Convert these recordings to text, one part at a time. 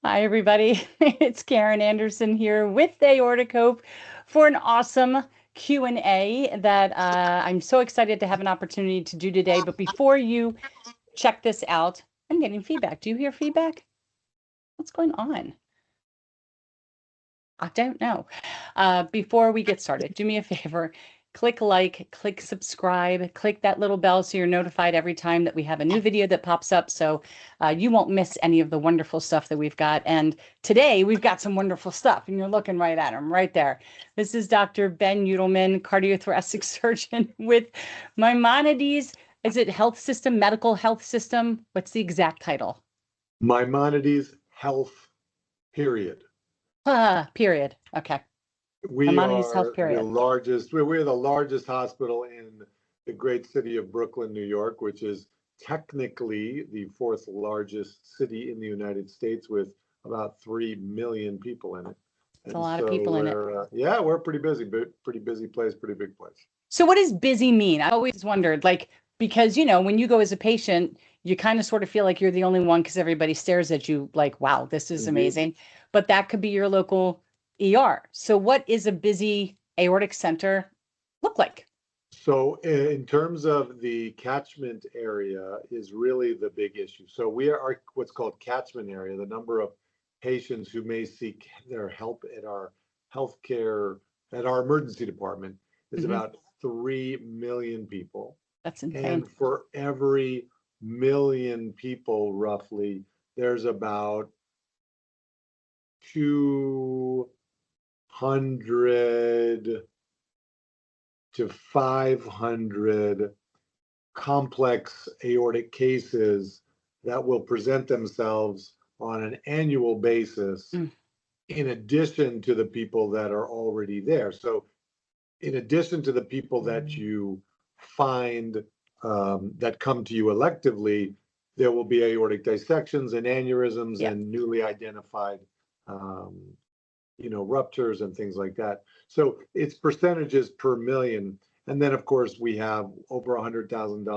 Hi, everybody. It's Karen Anderson here with Aortic Hope for an awesome Q&A that I'm so excited to have an opportunity to do today. But before you check this out, I'm getting feedback. Do you hear feedback? What's going on? I don't know. Before we get started, do me a favor. Click like, click subscribe, click that little bell so you're notified every time that we have a new video that pops up, so you won't miss any of the wonderful stuff that we've got. And today we've got some wonderful stuff, and you're looking right at him right there. This is Dr. Ben Youdelman, cardiothoracic surgeon with Maimonides. Is it health system, medical health system? What's the exact title? Maimonides Health, period. Period. Okay. We Maimonides are Health, period. the largest, we're the largest hospital in the great city of Brooklyn, New York, which is technically the fourth largest city in the United States with about 3 million people in it. It's a lot of people in it. Yeah, we're pretty busy place, pretty big place. So what does busy mean? I always wondered, like, because, when you go as a patient, you kind of sort of feel like you're the only one because everybody stares at you like, wow, this is amazing. But that could be your local ER. So what is a busy aortic center look like? So in terms of the catchment area is really the big issue. So we are what's called catchment area, the number of patients who may seek their help at our healthcare, at our emergency department is about 3 million people. That's insane. And for every million people, roughly, there's about 200 to 500 complex aortic cases that will present themselves on an annual basis, in addition to the people that are already there. So in addition to the people that you find that come to you electively, there will be aortic dissections and aneurysms and newly identified ruptures and things like that. So it's percentages per million. And then, of course, we have over 100,000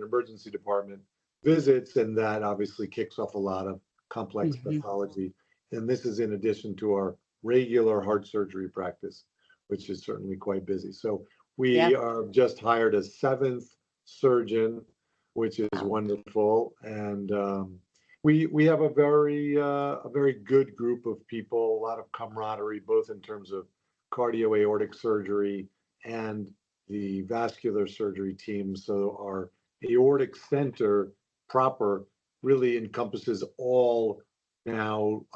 emergency department visits, and that obviously kicks off a lot of complex pathology. And this is in addition to our regular heart surgery practice, which is certainly quite busy. So we are just hired a 7th surgeon, which is wonderful. And we have a very good group of people, a lot of camaraderie, both in terms of cardio aortic surgery and the vascular surgery team. So our aortic center proper really encompasses all now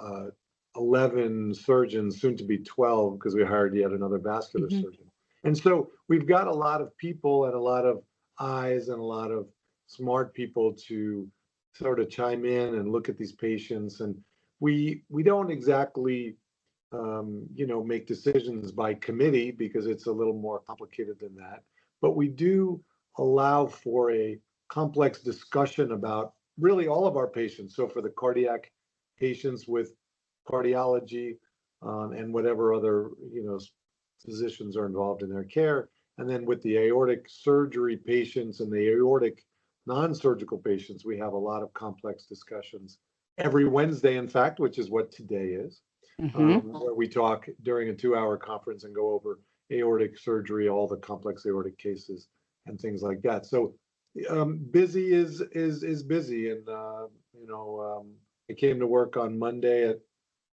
11 surgeons, soon to be 12, because we hired yet another vascular surgeon. And so we've got a lot of people and a lot of eyes and a lot of smart people to sort of chime in and look at these patients. And we don't exactly make decisions by committee, because it's a little more complicated than that. But we do allow for a complex discussion about really all of our patients. So for the cardiac patients with cardiology and whatever other physicians are involved in their care, and then with the aortic surgery patients and the aortic non-surgical patients, we have a lot of complex discussions every Wednesday, in fact, which is what today is, where we talk during a 2-hour conference and go over aortic surgery, all the complex aortic cases and things like that. So busy is busy. And, I came to work on Monday at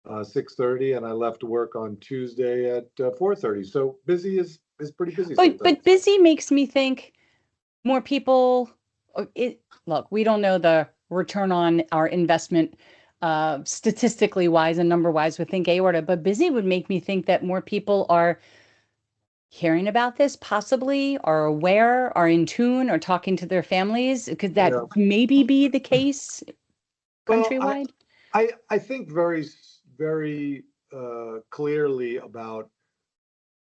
6:30, and I left work on Tuesday at 4:30. So busy is pretty busy. But busy makes me think more people. Look, we don't know the return on our investment statistically wise and number wise with Think Aorta, but busy would make me think that more people are hearing about this, possibly are aware, are in tune, or talking to their families. Could that maybe be the case countrywide? Well, I think very, very clearly about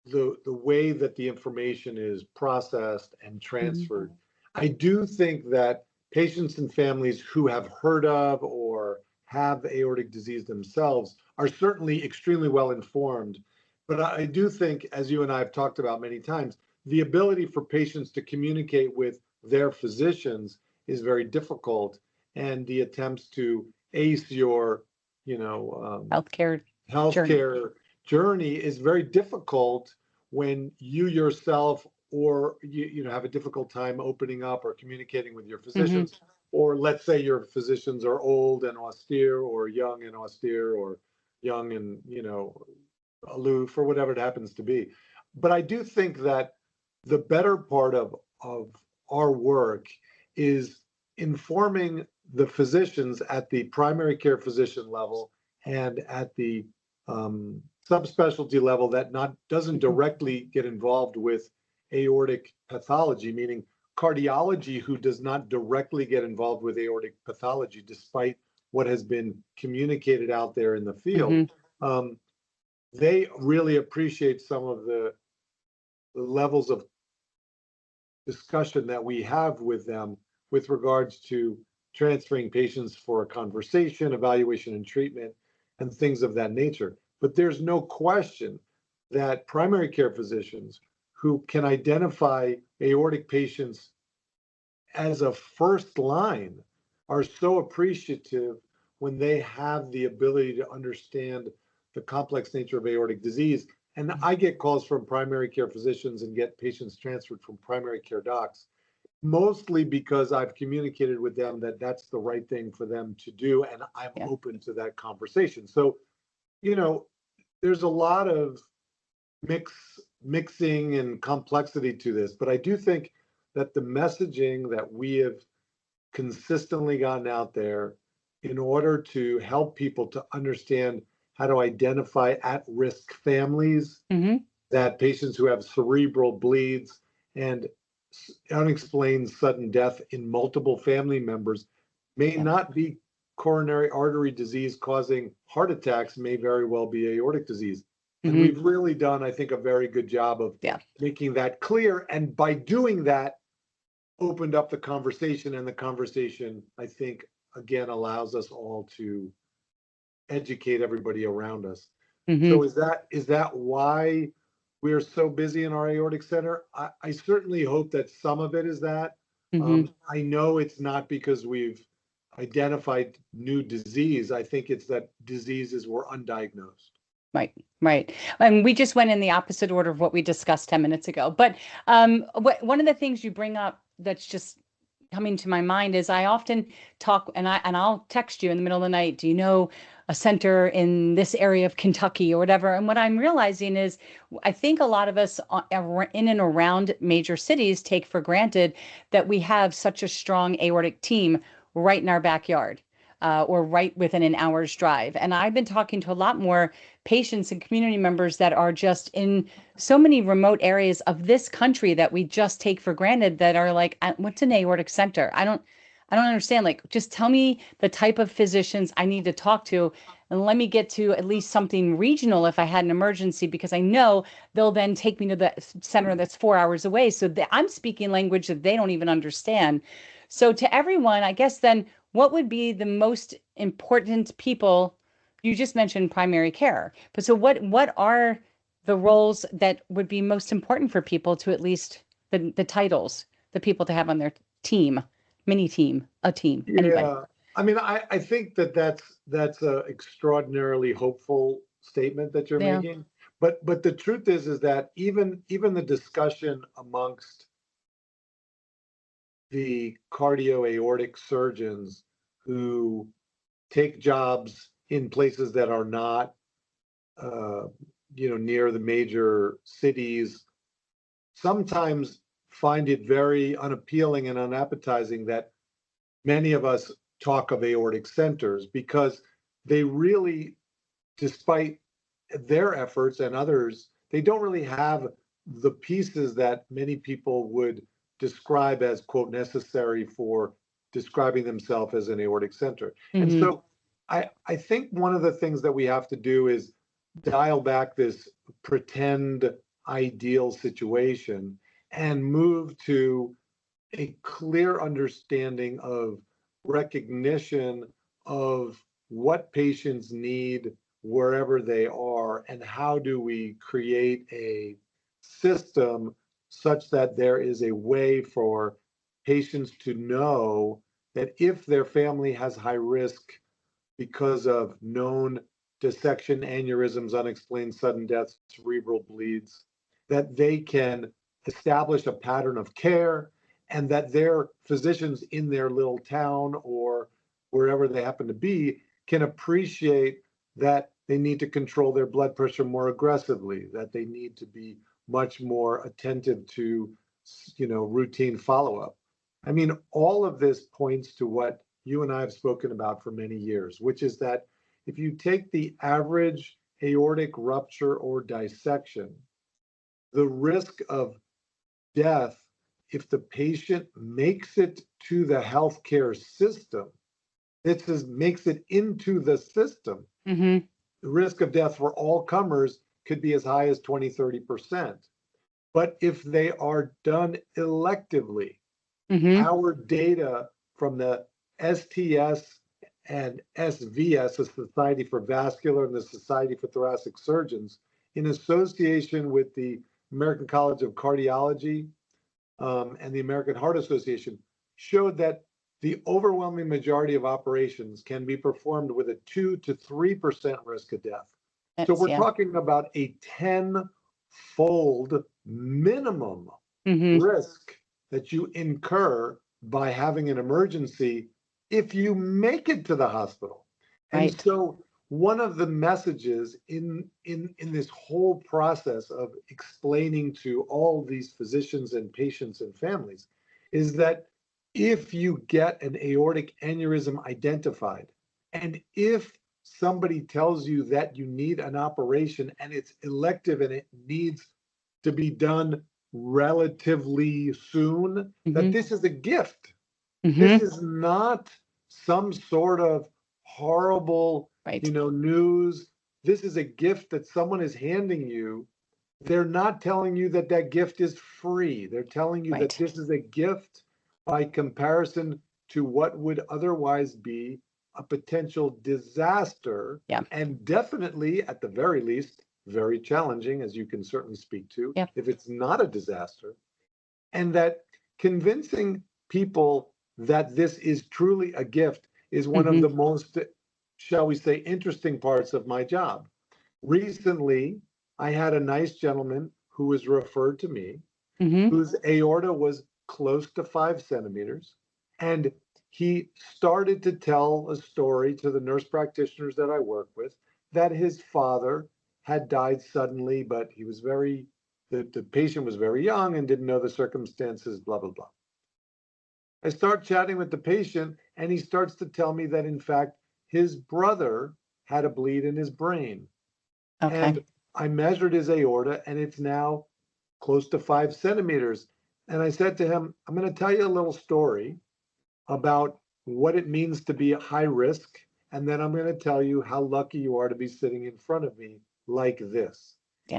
the way that the information is processed and transferred. I do think that patients and families who have heard of or have aortic disease themselves are certainly extremely well informed. But I do think, as you and I have talked about many times, the ability for patients to communicate with their physicians is very difficult. And the attempts to ace your Healthcare journey. healthcare journey is very difficult when you yourself or have a difficult time opening up or communicating with your Hmm. physicians, or let's say your physicians are old and austere, or young and austere, or young and aloof, or whatever it happens to be. But I do think that the better part of our work is informing the physicians at the primary care physician level and at the subspecialty level that doesn't Hmm. directly get involved with aortic pathology, meaning cardiology, who does not directly get involved with aortic pathology, despite what has been communicated out there in the field. Hmm. Um, they really appreciate some of the levels of discussion that we have with them with regards to transferring patients for a conversation, evaluation, and treatment, and things of that nature. But there's no question that primary care physicians who can identify aortic patients as a first line are so appreciative when they have the ability to understand the complex nature of aortic disease. And I get calls from primary care physicians and get patients transferred from primary care docs, mostly because I've communicated with them that that's the right thing for them to do. And I'm Yeah. open to that conversation. So, there's a lot of mixing and complexity to this, but I do think that the messaging that we have consistently gotten out there in order to help people to understand how to identify at-risk families, Hmm. that patients who have cerebral bleeds and unexplained sudden death in multiple family members may Yeah. not be coronary artery disease causing heart attacks, may very well be aortic disease. And Hmm. we've really done, I think, a very good job of Yeah. making that clear. And by doing that, opened up the conversation, and the conversation, I think, again, allows us all to educate everybody around us. Hmm. So is that why we're so busy in our aortic center? I certainly hope that some of it is that. Hmm. I know it's not because we've identified new disease. I think it's that diseases were undiagnosed. Right, right. And we just went in the opposite order of what we discussed 10 minutes ago. But one of the things you bring up that's just coming to my mind is I often talk and I'll text you in the middle of the night, do you know a center in this area of Kentucky or whatever? And what I'm realizing is I think a lot of us in and around major cities take for granted that we have such a strong aortic team right in our backyard. Or right within an hour's drive. And I've been talking to a lot more patients and community members that are just in so many remote areas of this country that we just take for granted, that are like, what's an aortic center? I don't understand. Like, just tell me the type of physicians I need to talk to, and let me get to at least something regional if I had an emergency, because I know they'll then take me to the center that's 4 hours away. So I'm speaking language that they don't even understand. So to everyone, I guess then, what would be the most important people? You just mentioned primary care, but so what are the roles that would be most important for people to, at least the titles, the people to have on their team, mini team, a team, anyway. Yeah, I mean, I think that's a extraordinarily hopeful statement that you're Yeah. making. But the truth is that even the discussion amongst the cardio aortic surgeons who take jobs in places that are not uh, near the major cities, sometimes find it very unappealing and unappetizing that many of us talk of aortic centers, because they really, despite their efforts and others, they don't really have the pieces that many people would describe as, quote, necessary for describing themselves as an aortic center. And Hmm. so I think one of the things that we have to do is dial back this pretend ideal situation and move to a clear understanding of recognition of what patients need wherever they are, and how do we create a system such that there is a way for patients to know that if their family has high risk because of known dissection, aneurysms, unexplained sudden deaths, cerebral bleeds, that they can establish a pattern of care and that their physicians in their little town or wherever they happen to be can appreciate that they need to control their blood pressure more aggressively, that they need to be much more attentive to, routine follow-up. I mean, all of this points to what you and I have spoken about for many years, which is that if you take the average aortic rupture or dissection, the risk of death, if the patient makes it to the healthcare system, makes it into the system, Mm-hmm. the risk of death for all comers could be as high as 20, 30%. But if they are done electively, Mm-hmm. our data from the STS and SVS, the Society for Vascular and the Society for Thoracic Surgeons, in association with the American College of Cardiology and the American Heart Association, showed that the overwhelming majority of operations can be performed with a 2 to 3% risk of death. So we're talking about a 10-fold minimum risk that you incur by having an emergency if you make it to the hospital. And so one of the messages in this whole process of explaining to all these physicians and patients and families is that if you get an aortic aneurysm identified, and if somebody tells you that you need an operation and it's elective and it needs to be done relatively soon, that this is a gift. This is not some sort of horrible, news. This is a gift that someone is handing you. They're not telling you that that gift is free. They're telling you that this is a gift by comparison to what would otherwise be a potential disaster, and definitely, at the very least, very challenging, as you can certainly speak to, if it's not a disaster. And that convincing people that this is truly a gift is one of the most, shall we say, interesting parts of my job. Recently, I had a nice gentleman who was referred to me, whose aorta was close to 5 centimeters. And he started to tell a story to the nurse practitioners that I work with that his father had died suddenly, but he was the patient was very young and didn't know the circumstances, blah, blah, blah. I start chatting with the patient, and he starts to tell me that, in fact, his brother had a bleed in his brain. And I measured his aorta, and it's now close to 5 centimeters. And I said to him, I'm going to tell you a little story about what it means to be high risk. And then I'm going to tell you how lucky you are to be sitting in front of me like this.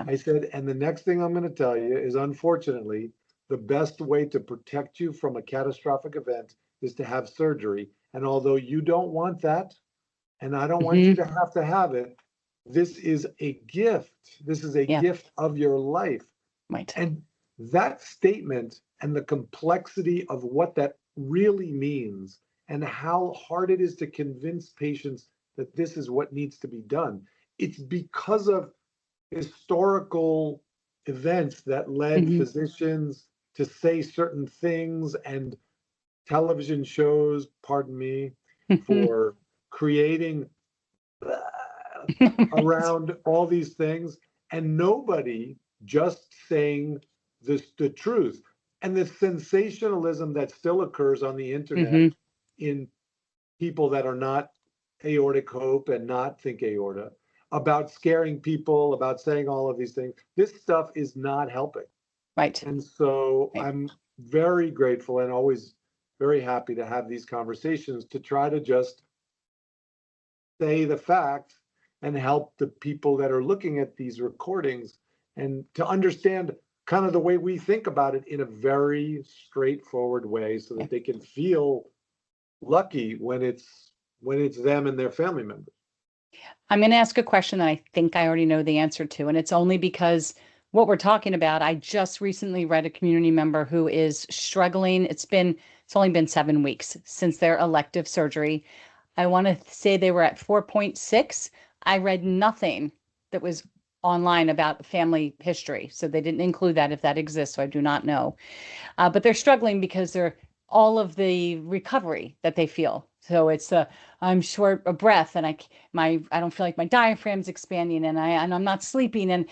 I said, and the next thing I'm going to tell you is, unfortunately, the best way to protect you from a catastrophic event is to have surgery. And although you don't want that, and I don't want you to have it, this is a gift. This is a gift of your life. And that statement and the complexity of what that really means and how hard it is to convince patients that this is what needs to be done. It's because of historical events that led physicians to say certain things, and television shows, pardon me, for creating around all these things, and nobody just saying the truth. And the sensationalism that still occurs on the internet in people that are not aortic hope and not think aorta, about scaring people, about saying all of these things. This stuff is not helping. And so I'm very grateful and always very happy to have these conversations to try to just say the facts and help the people that are looking at these recordings and to understand kind of the way we think about it in a very straightforward way so that they can feel lucky when it's them and their family members. I'm going to ask a question that I think I already know the answer to, and it's only because what we're talking about, I just recently read a community member who is struggling. It's only been 7 weeks since their elective surgery. I want to say they were at 4.6. I read nothing that was online about family history. So they didn't include that if that exists. So I do not know. But they're struggling because they're all of the recovery that they feel. So it's I'm short of breath and I don't feel like my diaphragm's expanding and I'm not sleeping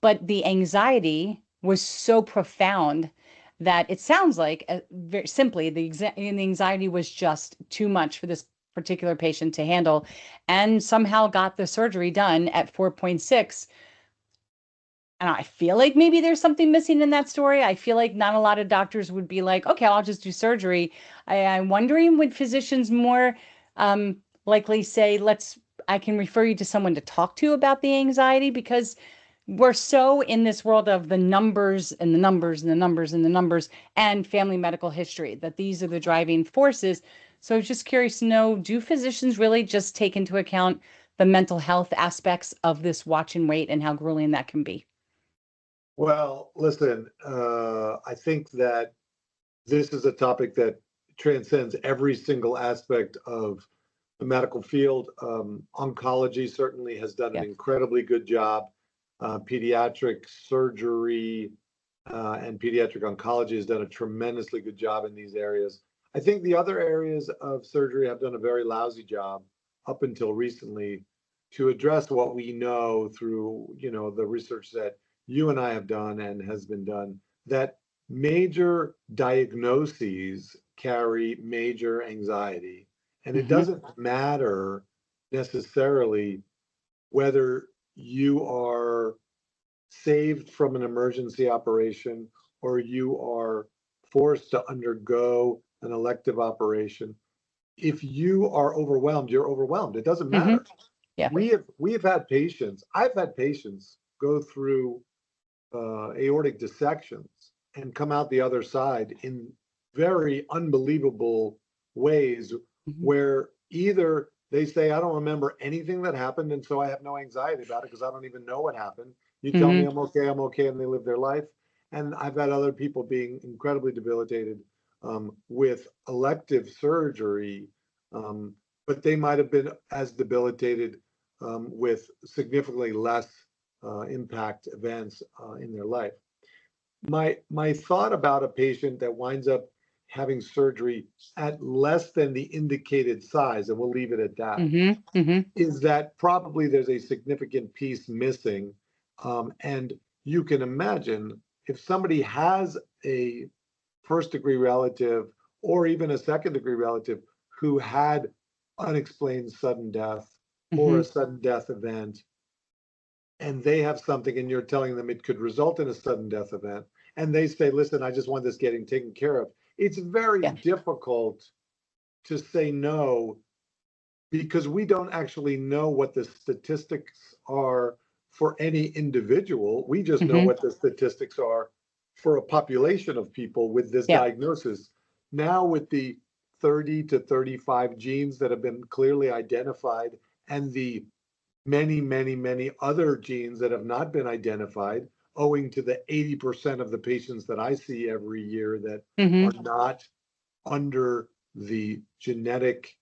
but the anxiety was so profound that it sounds like very simply the anxiety was just too much for this particular patient to handle and somehow got the surgery done at 4.6. And I feel like maybe there's something missing in that story. I feel like not a lot of doctors would be like, okay, I'll just do surgery. I'm wondering, would physicians more likely say, I can refer you to someone to talk to about the anxiety, because we're so in this world of the numbers and the numbers and the numbers and the numbers and family medical history that these are the driving forces. So I was just curious to know, do physicians really just take into account the mental health aspects of this watch and wait and how grueling that can be? Well, listen, I think that this is a topic that transcends every single aspect of the medical field. Oncology certainly has done an Yeah. incredibly good job. Pediatric surgery and pediatric oncology has done a tremendously good job in these areas. I think the other areas of surgery have done a very lousy job up until recently to address what we know through, the research that you and I have done and has been done, that major diagnoses carry major anxiety. And it Hmm. doesn't matter necessarily whether you are saved from an emergency operation or you are forced to undergo an elective operation. If you are overwhelmed, you're overwhelmed. It doesn't Hmm. matter. Yeah. We have had patients. I've had patients go through aortic dissections and come out the other side in very unbelievable ways, Hmm. where either they say, I don't remember anything that happened, and so I have no anxiety about it because I don't even know what happened. You tell me Hmm. I'm okay, and they live their life. And I've had other people being incredibly debilitated with elective surgery, um, but they might have been as debilitated with significantly less impact events in their life. My thought about a patient that winds up having surgery at less than the indicated size, and we'll leave it at that, Hmm. Hmm. is that probably there's a significant piece missing. And you can imagine if somebody has a first degree relative or even a second degree relative who had unexplained sudden death or Hmm. a sudden death event, and they have something and you're telling them it could result in a sudden death event, and they say, listen, I just want this getting taken care of, it's very Yeah. difficult to say no, because we don't actually know what the statistics are for any individual. We just know Hmm. what the statistics are for a population of people with this Yeah. diagnosis. Now, with the 30 to 35 genes that have been clearly identified and the many, many, many other genes that have not been identified, owing to the 80% of the patients that I see every year that Hmm. are not under the genetic,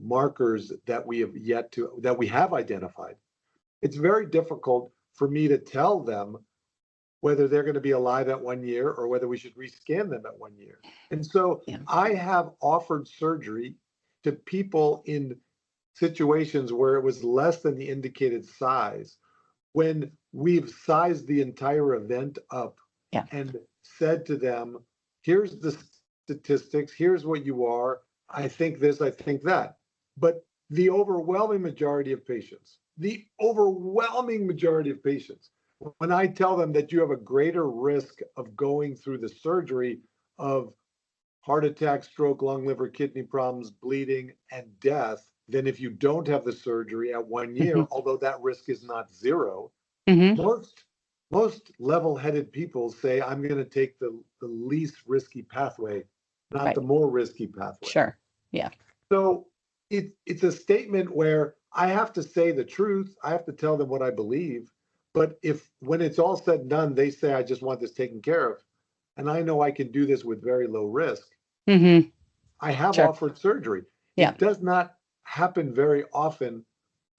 markers that we have identified. It's very difficult for me to tell them whether they're going to be alive at 1 year or whether we should rescan them at 1 year. And so Yeah. I have offered surgery to people in situations where it was less than the indicated size, when we've sized the entire event up Yeah. and said to them, here's the statistics, here's what you are, I think this, I think that. But the overwhelming majority of patients, when I tell them that you have a greater risk of going through the surgery of heart attack, stroke, lung, liver, kidney problems, bleeding, and death than if you don't have the surgery at 1 year, Hmm. although that risk is not zero. Hmm. Most level-headed people say, I'm going to take the least risky pathway, not the Right. more risky pathway. Sure. Yeah. So it's a statement where I have to say the truth. I have to tell them what I believe. But if when it's all said and done, they say, I just want this taken care of, and I know I can do this with very low risk, Hmm. I have Sure. offered surgery. Yeah. It does not happen very often.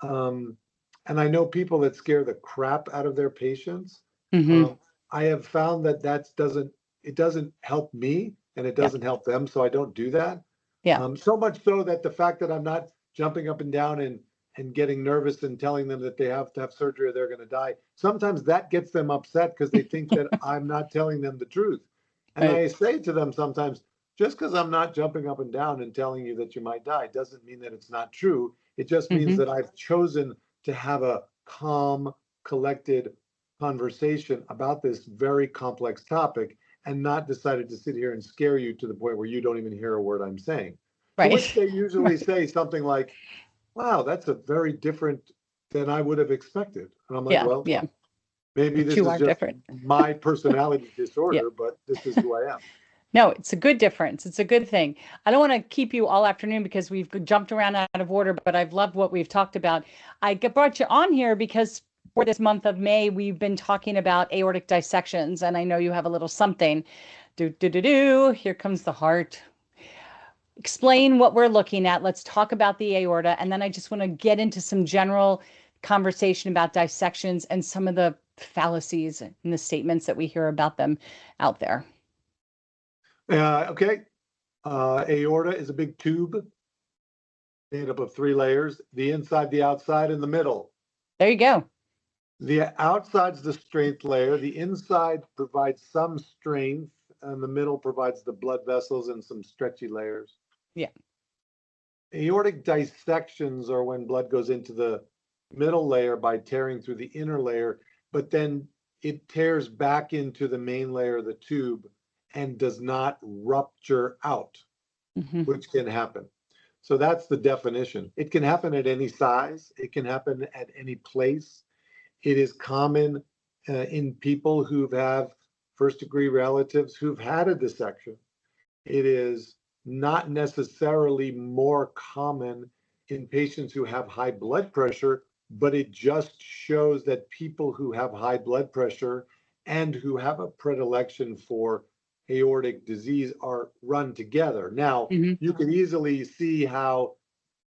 And I know people that scare the crap out of their patients. Mm-hmm. I have found that it doesn't help me and it Yeah. doesn't help them. So I don't do that. Yeah. So much so that the fact that I'm not jumping up and down and getting nervous and telling them that they have to have surgery or they're going to die, sometimes that gets them upset because they think that I'm not telling them the truth. And Right. I say to them sometimes, just because I'm not jumping up and down and telling you that you might die doesn't mean that it's not true. It just means Mm-hmm. that I've chosen to have a calm, collected conversation about this very complex topic and not decided to sit here and scare you to the point where you don't even hear a word I'm saying. To which Right. they usually say something like, wow, that's a very different than I would have expected. And I'm like, Yeah. well, Yeah. maybe The this two is are just different. my personality Yeah. disorder, but this is who I am. No, it's a good difference. It's a good thing. I don't want to keep you all afternoon because we've jumped around out of order, but I've loved what we've talked about. Brought you on here because for this month of May, we've been talking about aortic dissections, and I know you have a little something. Do, do, do, do. Here comes the heart. Explain what we're looking at. Let's talk about the aorta. And then I just want to get into some general conversation about dissections and some of the fallacies and the statements that we hear about them out there. Okay. Aorta is a big tube made up of 3 layers, the inside, the outside, and the middle. There you go. The outside's the strength layer. The inside provides some strength, and the middle provides the blood vessels and some stretchy layers. Yeah. Aortic dissections are when blood goes into the middle layer by tearing through the inner layer, but then it tears back into the main layer of the tube and does not rupture out, Mm-hmm. which can happen. So that's the definition. It can happen at any size. It can happen at any place. It is common in people who have first-degree relatives who've had a dissection. It is not necessarily more common in patients who have high blood pressure, but it just shows that people who have high blood pressure and who have a predilection for aortic disease are run together. Now, Mm-hmm. you can easily see how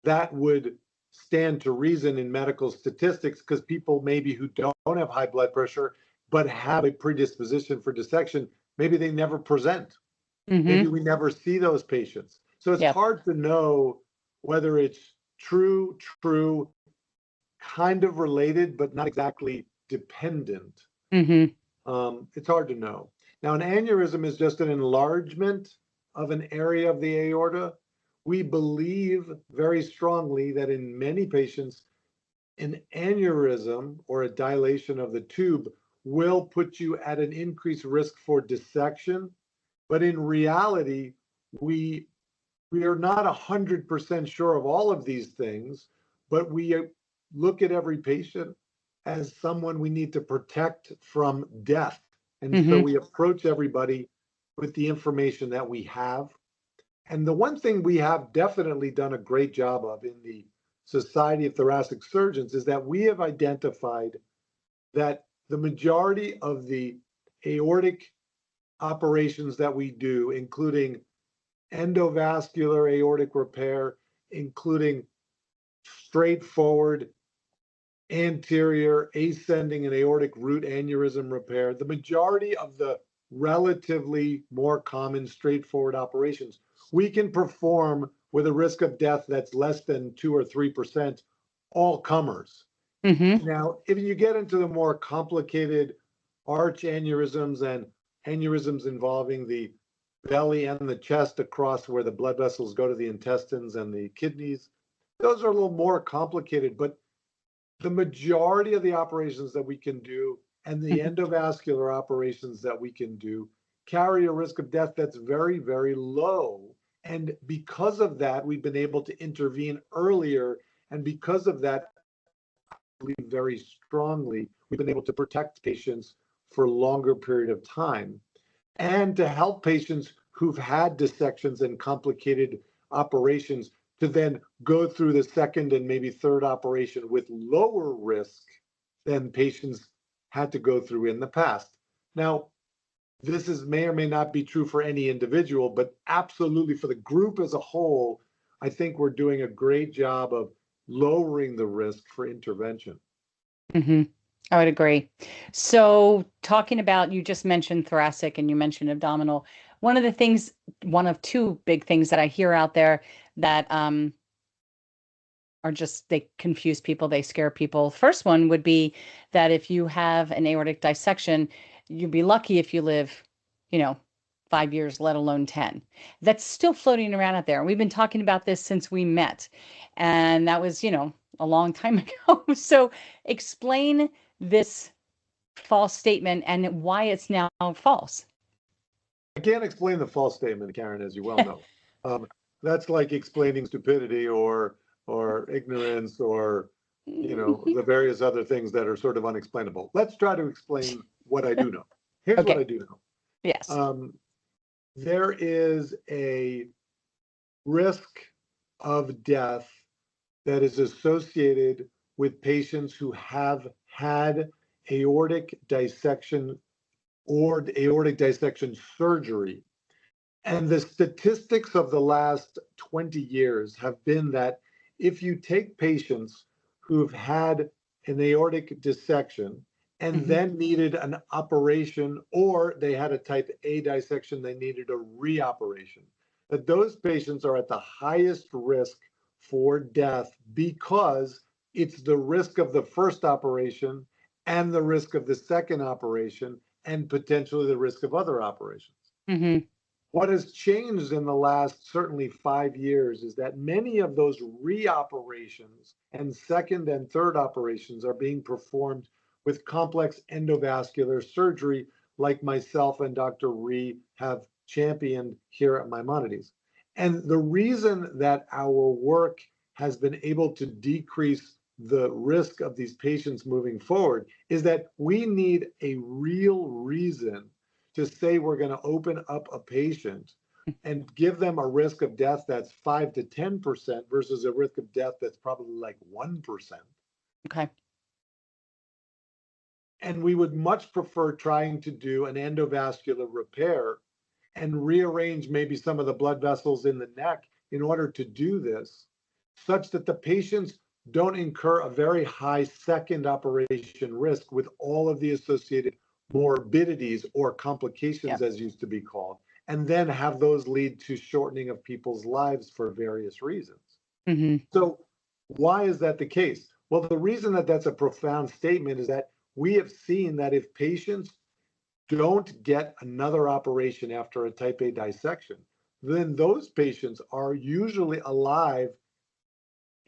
that would stand to reason in medical statistics because people maybe who don't have high blood pressure but have a predisposition for dissection, maybe they never present. Maybe Mm-hmm. we never see those patients. So it's Yep. hard to know whether it's true, kind of related, but not exactly dependent. Mm-hmm. It's hard to know. Now, an aneurysm is just an enlargement of an area of the aorta. We believe very strongly that in many patients, an aneurysm or a dilation of the tube will put you at an increased risk for dissection. But in reality, we are not 100% sure of all of these things, but we look at every patient as someone we need to protect from death. And so Mm-hmm. we approach everybody with the information that we have. And the one thing we have definitely done a great job of in the Society of Thoracic Surgeons is that we have identified that the majority of the aortic operations that we do, including endovascular aortic repair, including straightforward anterior ascending and aortic root aneurysm repair, the majority of the relatively more common straightforward operations we can perform with a risk of death that's less than 2 or 3%, all comers. Mm-hmm. Now, if you get into the more complicated arch aneurysms and aneurysms involving the belly and the chest across where the blood vessels go to the intestines and the kidneys, those are a little more complicated, but the majority of the operations that we can do and the endovascular operations that we can do carry a risk of death that's very, very low. And because of that, we've been able to intervene earlier. And because of that, I believe very strongly, we've been able to protect patients for a longer period of time and to help patients who've had dissections and complicated operations to then go through the second and maybe third operation with lower risk than patients had to go through in the past. Now, this may or may not be true for any individual, but absolutely for the group as a whole, I think we're doing a great job of lowering the risk for intervention. Hmm. I would agree. So talking about, you just mentioned thoracic and you mentioned abdominal. One of two big things that I hear out there that are just, they confuse people, they scare people. First one would be that if you have an aortic dissection, you'd be lucky if you live, you know, 5 years, let alone 10. That's still floating around out there. And we've been talking about this since we met. And that was, a long time ago. So explain this false statement and why it's now false. I can't explain the false statement, Karen, as you well know. Um, that's like explaining stupidity or ignorance or the various other things that are sort of unexplainable. Let's try to explain what I do know. Here's what Okay. I do know. Yes. There is a risk of death that is associated with patients who have had aortic dissection or aortic dissection surgery. And the statistics of the last 20 years have been that if you take patients who've had an aortic dissection and then needed an operation, or they had a type A dissection, they needed a reoperation, that those patients are at the highest risk for death because it's the risk of the first operation and the risk of the second operation and potentially the risk of other operations. Mm-hmm. What has changed in the last certainly 5 years is that many of those reoperations and second and third operations are being performed with complex endovascular surgery, like myself and Dr. Ree have championed here at Maimonides. And the reason that our work has been able to decrease the risk of these patients moving forward is that we need a real reason to say we're going to open up a patient and give them a risk of death that's 5 to 10% versus a risk of death that's probably like 1%. Okay. And we would much prefer trying to do an endovascular repair and rearrange maybe some of the blood vessels in the neck in order to do this, such that the patients don't incur a very high second operation risk with all of the associated morbidities or complications, as used to be called, and then have those lead to shortening of people's lives for various reasons. Mm-hmm. So why is that the case? Well, the reason that that's a profound statement is that we have seen that if patients don't get another operation after a type A dissection, then those patients are usually alive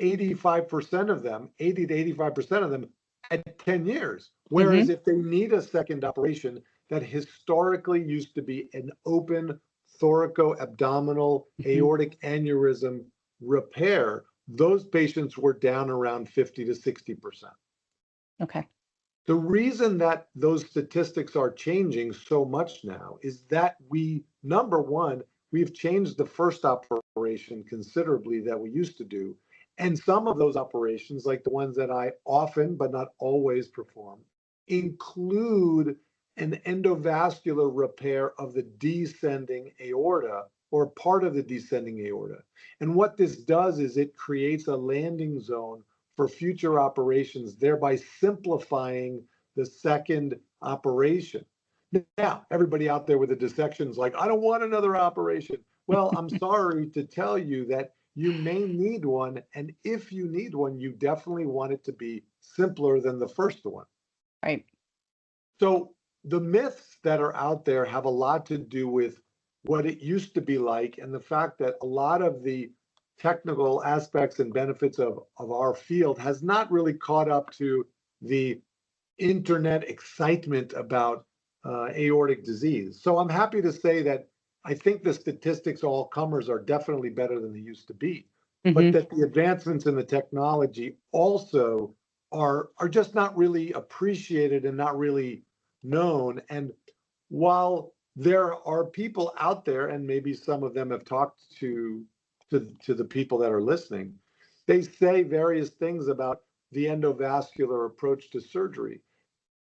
85% of them, 80 to 85% of them at 10 years. Whereas if they need a second operation that historically used to be an open thoracoabdominal aortic aneurysm repair, those patients were down around 50 to 60%. Okay. The reason that those statistics are changing so much now is that number one, we've changed the first operation considerably that we used to do. And some of those operations, like the ones that I often, but not always perform, include an endovascular repair of the descending aorta or part of the descending aorta. And what this does is it creates a landing zone for future operations, thereby simplifying the second operation. Now, everybody out there with a dissection is like, I don't want another operation. Well, I'm sorry to tell you that you may need one. And if you need one, you definitely want it to be simpler than the first one. Right. So the myths that are out there have a lot to do with what it used to be like and the fact that a lot of the technical aspects and benefits of our field has not really caught up to the internet excitement about aortic disease. So I'm happy to say that I think the statistics, all comers, are definitely better than they used to be, but that the advancements in the technology also are just not really appreciated and not really known. And while there are people out there, and maybe some of them have talked to the people that are listening, they say various things about the endovascular approach to surgery.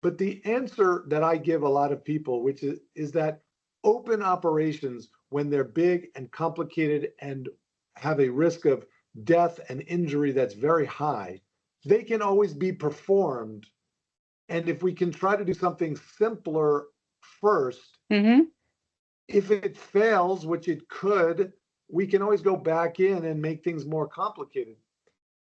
But the answer that I give a lot of people, which is that open operations, when they're big and complicated and have a risk of death and injury that's very high, they can always be performed. And if we can try to do something simpler first, Mm-hmm. if it fails, which it could, we can always go back in and make things more complicated.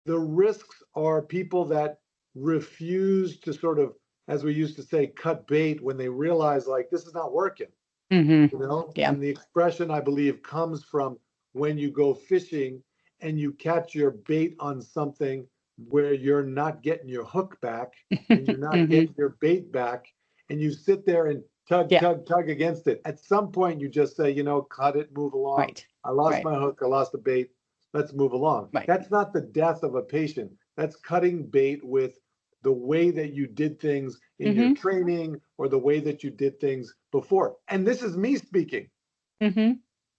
The risks are people that refuse to sort of, as we used to say, cut bait when they realize like this is not working, Mm-hmm. you know? Yeah. And the expression, I believe, comes from when you go fishing and you catch your bait on something where you're not getting your hook back and you're not Mm-hmm. getting your bait back, and you sit there and tug, Yeah. tug, tug against it. At some point, you just say, you know, cut it, move along. Right. I lost Right. my hook, I lost the bait. Let's move along. Right. That's not the death of a patient. That's cutting bait with the way that you did things in your Mm-hmm. training or the way that you did things before. And this is me speaking. Mm-hmm.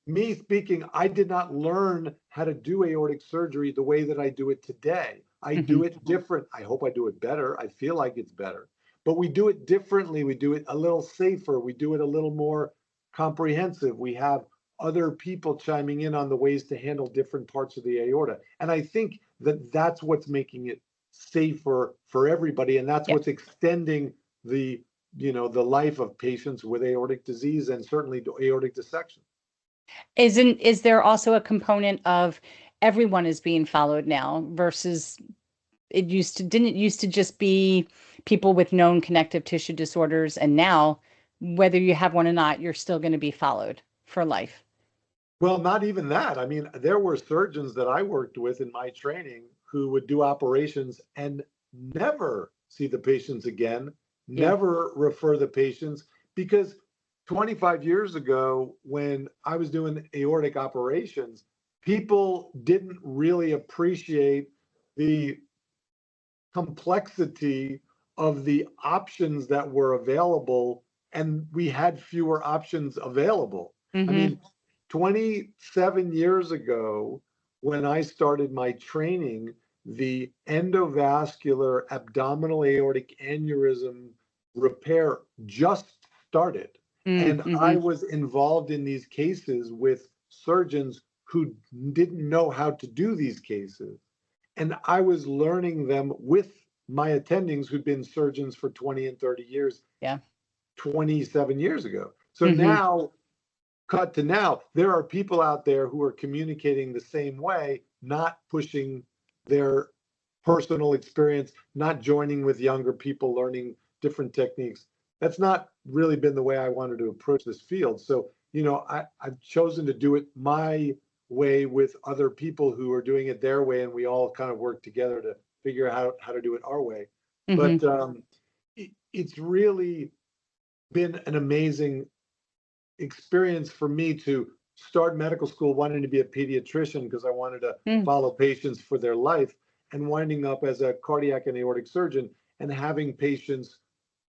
Me speaking, I did not learn how to do aortic surgery the way that I do it today. I Mm-hmm. do it different. I hope I do it better. I feel like it's better, but we do it differently. We do it a little safer. We do it a little more comprehensive. We have other people chiming in on the ways to handle different parts of the aorta. And I think that that's what's making it safer for everybody. And that's Yeah. what's extending the, you know, the life of patients with aortic disease and certainly aortic dissection. Is there also a component of everyone is being followed now versus didn't it used to just be people with known connective tissue disorders, and now whether you have one or not, you're still going to be followed for life? Well, not even that. I mean, there were surgeons that I worked with in my training who would do operations and never see the patients again, Yeah. never refer the patients, because 25 years ago, when I was doing aortic operations, people didn't really appreciate the complexity of the options that were available, and we had fewer options available. I Mm-hmm. mean, 27 years ago, when I started my training, the endovascular abdominal aortic aneurysm repair just started. And I Mm-hmm. was involved in these cases with surgeons who didn't know how to do these cases. And I was learning them with my attendings who'd been surgeons for 20 and 30 years, Yeah. 27 years ago. So Mm-hmm. now, cut to now, there are people out there who are communicating the same way, not pushing their personal experience, not joining with younger people, learning different techniques. That's not really been the way I wanted to approach this field. So, you know, I've chosen to do it my way with other people who are doing it their way, and we all kind of work together to figure out how to do it our way. Mm-hmm. But it's really been an amazing experience for me to start medical school wanting to be a pediatrician because I wanted to Mm. follow patients for their life, and winding up as a cardiac and aortic surgeon and having patients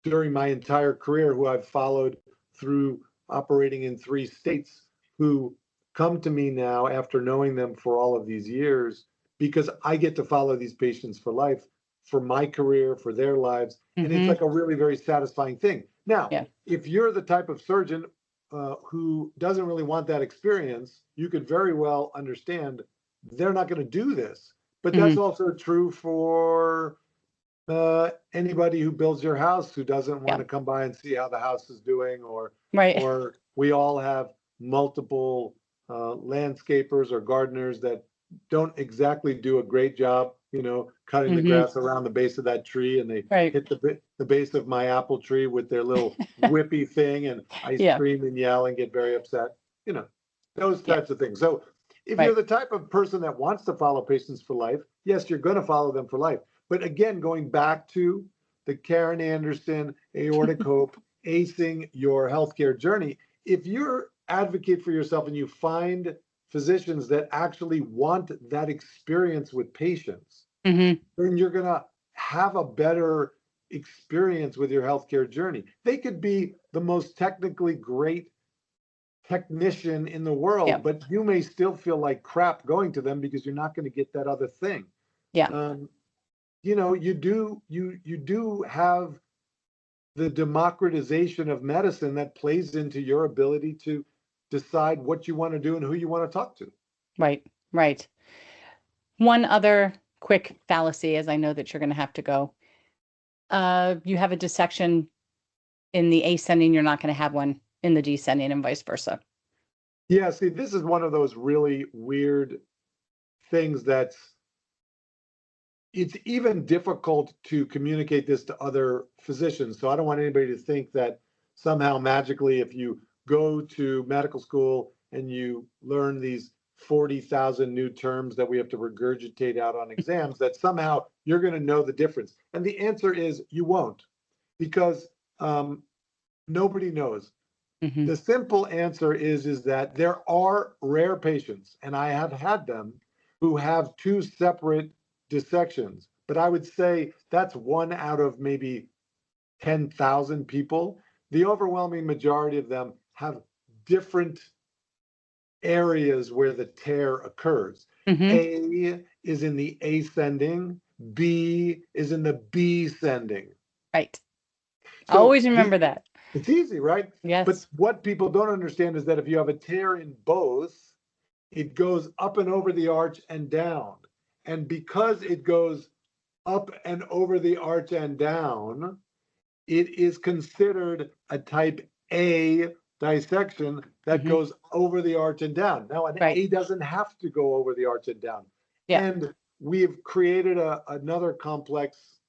during my entire career who I've followed through operating in 3 states who come to me now after knowing them for all of these years because I get to follow these patients for life, for my career, for their lives. And it's Mm-hmm. like a really very satisfying thing. Now, Yeah. if you're the type of surgeon who doesn't really want that experience, you could very well understand they're not going to do this. But that's Mm-hmm. also true for anybody who builds your house who doesn't want Yeah. to come by and see how the house is doing, Right. or we all have multiple landscapers or gardeners that don't exactly do a great job, you know, cutting the Mm-hmm. grass around the base of that tree, and they Right. hit the base of my apple tree with their little whippy thing, and I Yeah. scream and yell and get very upset, you know, those Yeah. types of things. So if you're Right. the type of person that wants to follow patients for life, yes, you're going to follow them for life. But again, going back to the Karen Anderson aortic hope, acing your healthcare journey, if you're advocate for yourself and you find physicians that actually want that experience with patients, Mm-hmm. then you're going to have a better experience with your healthcare journey. They could be the most technically great technician in the Yeah. world, but you may still feel like crap going to them because you're not going to get that other thing. Yeah. Um, you know, you do have the democratization of medicine that plays into your ability to decide what you want to do and who you want to talk to. Right. Right. One other quick fallacy, as I know that you're going to have to go. You have a dissection in the ascending, you're not going to have one in the descending, and vice versa. Yeah, see, this is one of those really weird things it's even difficult to communicate this to other physicians. So I don't want anybody to think that somehow magically, if you go to medical school and you learn these 40,000 new terms that we have to regurgitate out on exams, that somehow you're going to know the difference. And the answer is you won't, because nobody knows. Mm-hmm. The simple answer is that there are rare patients, and I have had them, who have two separate dissections. But I would say that's one out of maybe 10,000 people. The overwhelming majority of them have different areas where the tear occurs. Mm-hmm. A is in the ascending, B is in the B-sending. Right. So Always remember that. it's easy, right? But Yes. what people don't understand is that if you have a tear in both, it goes up and over the arch and down. And because it goes up and over the arch and down, it is considered a type A dissection that Mm-hmm. goes over the arch and down. Now, an Right. A doesn't have to go over the arch and down. Yeah. And we've created another complex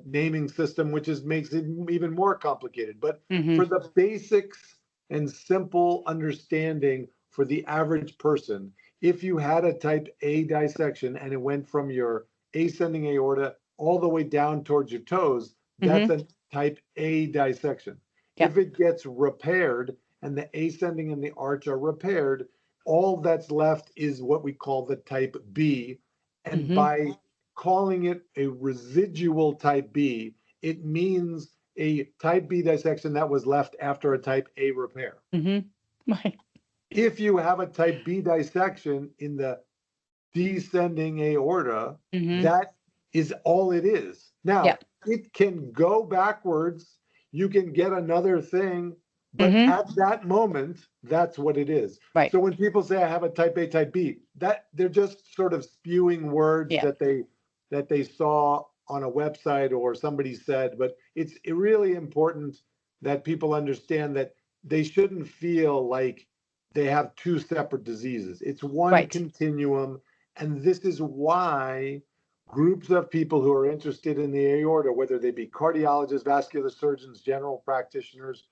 naming system, which makes it even more complicated. But Mm-hmm. for the basics and simple understanding for the average person, if you had a type A dissection and it went from your ascending aorta all the way down towards your toes, that's Mm-hmm. a type A dissection. Yeah. If it gets repaired and the ascending and the arch are repaired, all that's left is what we call the type B. And Mm-hmm. by calling it a residual type B, it means a type B dissection that was left after a type A repair. Mm-hmm. Right. If you have a type B dissection in the descending aorta, Mm-hmm. that is all it is. Now, Yeah. it can go backwards. You can get another thing, but Mm-hmm. at that moment, that's what it is. Right. So when people say I have a type A, type B, that they're just sort of spewing words Yeah. that they saw on a website or somebody said, but it's really important that people understand that they shouldn't feel like they have two separate diseases. It's one Right. continuum. And this is why groups of people who are interested in the aorta, whether they be cardiologists, vascular surgeons, general practitioners,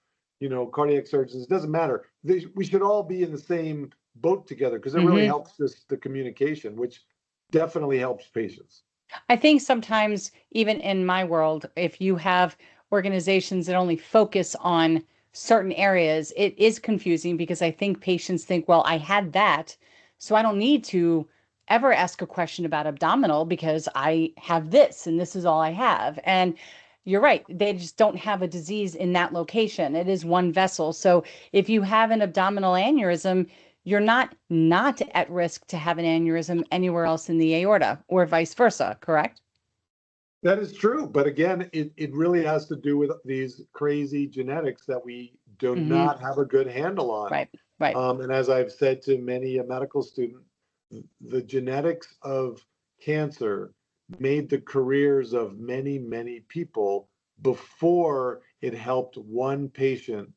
cardiac surgeons, it doesn't matter. We should all be in the same boat together because it really Mm-hmm. helps the communication, which definitely helps patients. I think sometimes, even in my world, if you have organizations that only focus on certain areas, it is confusing because I think patients think, well, I had that, so I don't need to ever ask a question about abdominal because I have this and this is all I have. And you're right, they just don't have a disease in that location. It is one vessel. So if you have an abdominal aneurysm, you're not at risk to have an aneurysm anywhere else in the aorta or vice versa, correct? That is true. But again, it really has to do with these crazy genetics that we do Mm-hmm. not have a good handle on. Right, right. And as I've said to many a medical student, the genetics of cancer made the careers of many, many people before it helped one patient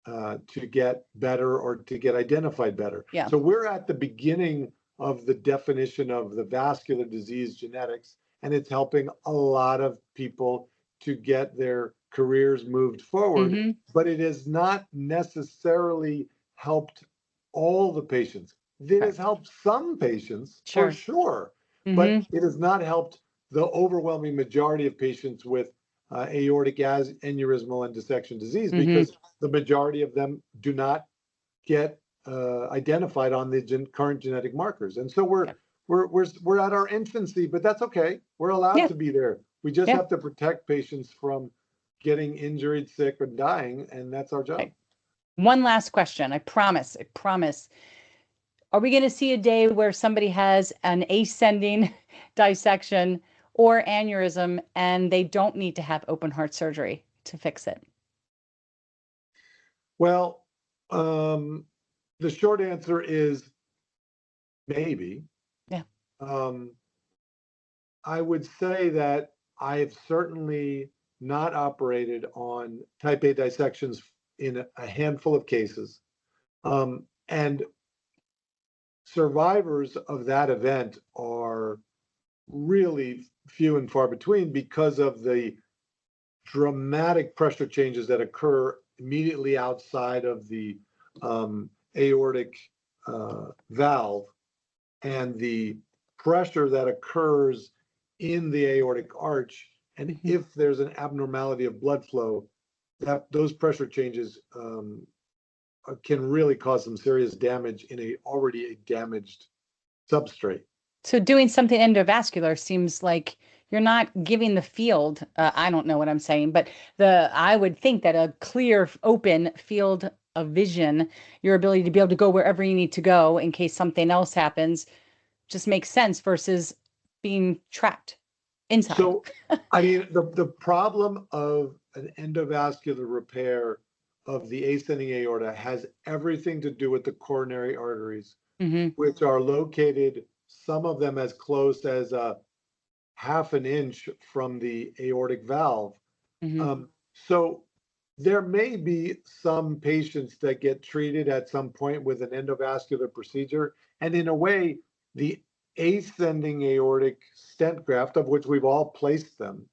to get better or to get identified better. Yeah. So we're at the beginning of the definition of the vascular disease genetics, and it's helping a lot of people to get their careers moved forward, Mm-hmm. but it has not necessarily helped all the patients. It has Correct. helped some patients for Sure. sure, but Mm-hmm. it has not helped the overwhelming majority of patients with aortic aneurysmal and dissection disease Mm-hmm. because the majority of them do not get identified on the current genetic markers. And so Yeah. we're at our infancy, but that's okay. We're allowed Yeah. to be there. We just Yeah. have to protect patients from getting injured, sick, or dying, and that's our job. Okay. One last question. I promise. I promise. Are we going to see a day where somebody has an ascending dissection or aneurysm and they don't need to have open heart surgery to fix it? Well, the short answer is maybe. Yeah. Um, I would say that I have certainly not operated on type A dissections in a handful of cases. And survivors of that event are really few and far between because of the dramatic pressure changes that occur immediately outside of the aortic valve, and the pressure that occurs in the aortic arch. And Mhm. if there's an abnormality of blood flow, that those pressure changes can really cause some serious damage in a already a damaged substrate. So doing something endovascular seems like you're not giving the field, I don't know what I'm saying, but I would think that a clear, open field of vision, your ability to be able to go wherever you need to go in case something else happens, just makes sense versus being trapped inside. So, I mean, the problem of an endovascular repair of the ascending aorta has everything to do with the coronary arteries, Hmm. which are located, some of them as close as a half an inch from the aortic valve. Hmm. So there may be some patients that get treated at some point with an endovascular procedure. And in a way, the ascending aortic stent graft, of which we've all placed them,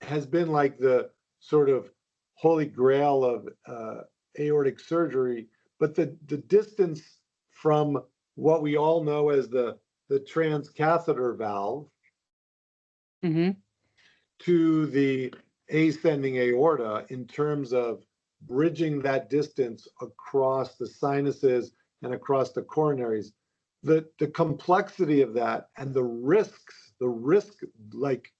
has been like the sort of holy grail of aortic surgery. But the distance from what we all know as the transcatheter valve Hmm. to the ascending aorta in terms of bridging that distance across the sinuses and across the coronaries, the complexity of that and like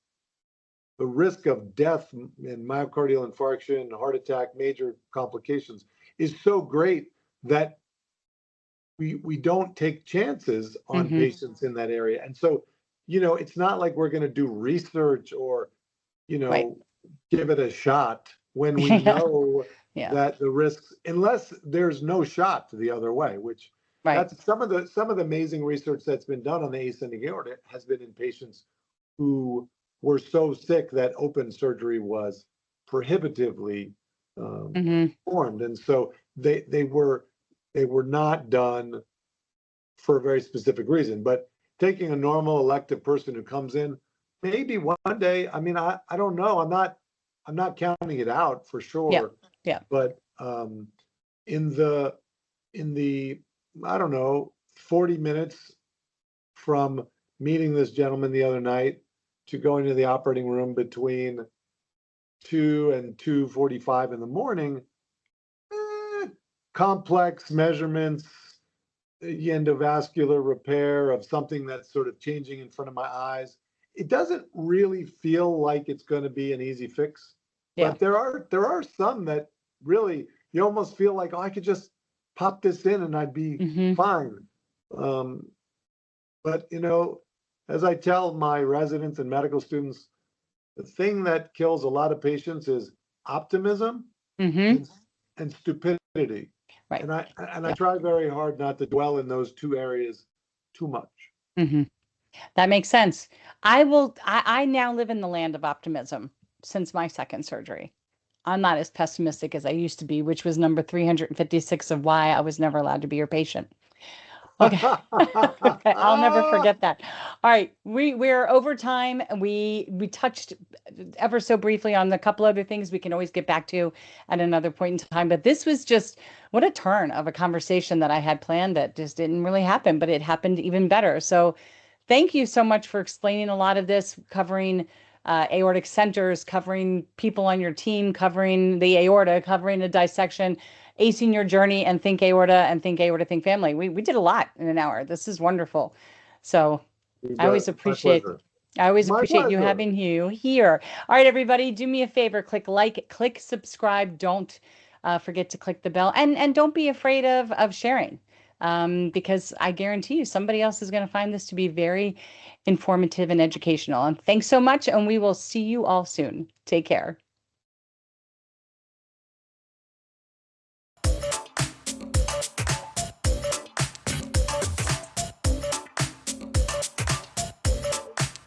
the risk of death and myocardial infarction, heart attack, major complications is so great that we don't take chances on Hmm. patients in that area. And so, it's not like we're going to do research or Right. you know, give it a shot when we Yeah. know Yeah. that the risks, unless there's no shot the other way, which Right. that's some of the amazing research that's been done on the ascending aorta has been in patients who were so sick that open surgery was prohibitively Hmm. performed, and so they were not done for a very specific reason. But taking a normal elective person who comes in, maybe one day, I mean, I don't know. I'm not counting it out for Yeah. sure. Yeah. But in the in the I don't know, 40 minutes from meeting this gentleman the other night to going to the operating room between 2 and 2:45 in the morning, complex measurements, endovascular repair of something that's sort of changing in front of my eyes. It doesn't really feel like it's going to be an easy fix, Yeah. but there are some that really you almost feel like, oh, I could just pop this in and I'd be Hmm. fine. Um, but as I tell my residents and medical students, the thing that kills a lot of patients is optimism Hmm. and and stupidity. Right. And I Yeah. try very hard not to dwell in those two areas too much. Hmm. That makes sense. I now live in the land of optimism since my second surgery. I'm not as pessimistic as I used to be, which was number 356 of why I was never allowed to be your patient. Okay. Okay, I'll never forget that. All right, we're over time, and we touched ever so briefly on a couple other things we can always get back to at another point in time. But this was just what a turn of a conversation that I had planned that just didn't really happen, but it happened even better. So thank you so much for explaining a lot of this, covering aortic centers, covering people on your team, covering the aorta, covering the dissection, acing your journey, and think aorta and think aorta, think family. We did a lot in an hour. This is wonderful. So You I bet. always My appreciate pleasure. I always My appreciate you pleasure. having you here. All right, everybody, do me a favor, click like, click subscribe. Don't forget to click the bell, and don't be afraid of sharing, because I guarantee you somebody else is going to find this to be very informative and educational. And thanks so much, and we will see you all soon. Take care.